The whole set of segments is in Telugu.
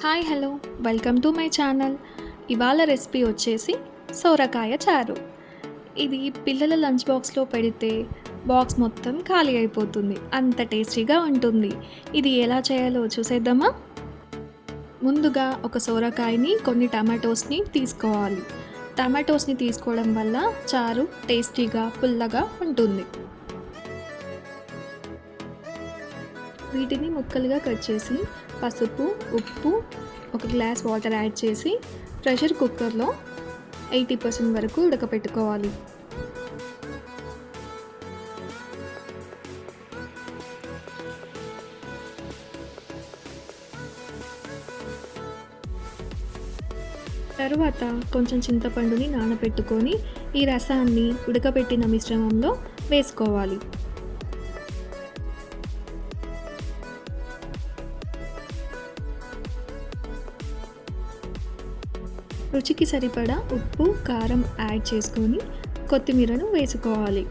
Hi hello welcome to my channel. ఇవాళ రెసిపీ వచ్చేసి సోరకాయ చారు. ఇది పిల్లల లంచ్ బాక్స్లో పెడితే బాక్స్ మొత్తం ఖాళీ అయిపోతుంది, అంత టేస్టీగా ఉంటుంది. ఇది ఎలా చేయాలో చూసేద్దామా. ముందుగా ఒక సోరకాయని కొన్ని టమాటోస్ని తీసుకోవాలి. టమాటోస్ని తీసుకోవడం వల్ల చారు టేస్టీగా పుల్లగా ఉంటుంది. వీటిని ముక్కలుగా కట్ చేసి పసుపు, ఉప్పు, ఒక గ్లాస్ వాటర్ యాడ్ చేసి ప్రెషర్ కుక్కర్లో 80% వరకు ఉడకపెట్టుకోవాలి. తరువాత కొంచెం చింతపండుని నానబెట్టుకొని ఈ రసాన్ని ఉడకబెట్టిన మిశ్రమంలో వేసుకోవాలి. రుచికి సరిపడా ఉప్పు, కారం యాడ్ చేసుకొని కొత్తిమీరను వేసుకోవాలి.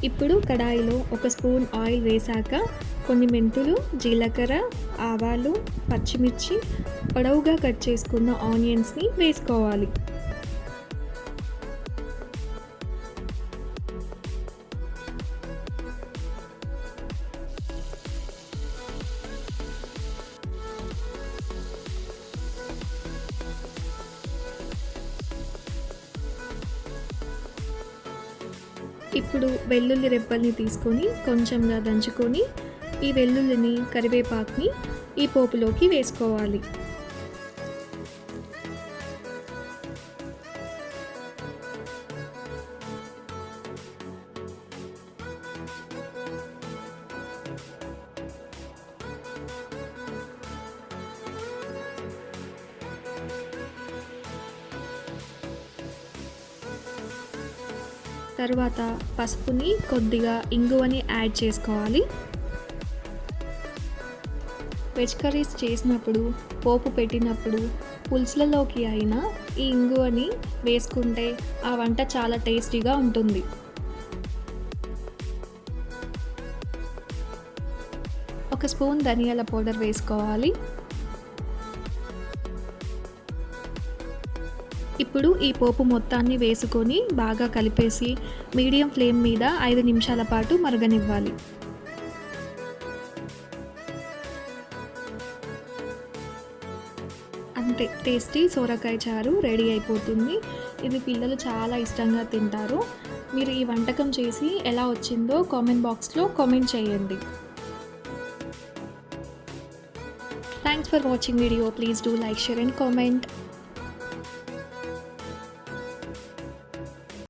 ఇప్పుడు కడాయిలో ఒక స్పూన్ ఆయిల్ వేశాక కొన్ని మెంతులు, జీలకర్ర, ఆవాలు, పచ్చిమిర్చి, పొడవుగా కట్ చేసుకున్న ఆనియన్స్ని వేసుకోవాలి. ఇప్పుడు వెల్లుల్లి రెబ్బల్ని తీసుకొని కొంచెంగా దంచుకొని ఈ వెల్లుల్లిని, కరివేపాకుని ఈ పోపులోకి వేసుకోవాలి. తరువాత పసుపుని, కొద్దిగా ఇంగువని యాడ్ చేసుకోవాలి. వెజ్ కర్రీస్ చేసినప్పుడు, పోపు పెట్టినప్పుడు, పులుసులలోకి అయినా ఈ ఇంగువని వేసుకుంటే ఆ వంట చాలా టేస్టీగా ఉంటుంది. ఒక స్పూన్ ధనియాల పౌడర్ వేసుకోవాలి. ఇప్పుడు ఈ పోపు మొత్తాన్ని వేసుకొని బాగా కలిపేసి మీడియం ఫ్లేమ్ మీద 5 నిమిషాల పాటు మరగనివ్వాలి. అంతే, టేస్టీ సోరకాయ చారు రెడీ అయిపోతుంది. ఇది పిల్లలు చాలా ఇష్టంగా తింటారు. మీరు ఈ వంటకం చేసి ఎలా వచ్చిందో కామెంట్ బాక్స్లో కామెంట్ చేయండి. Thanks for watching video. Please do like, share and comment.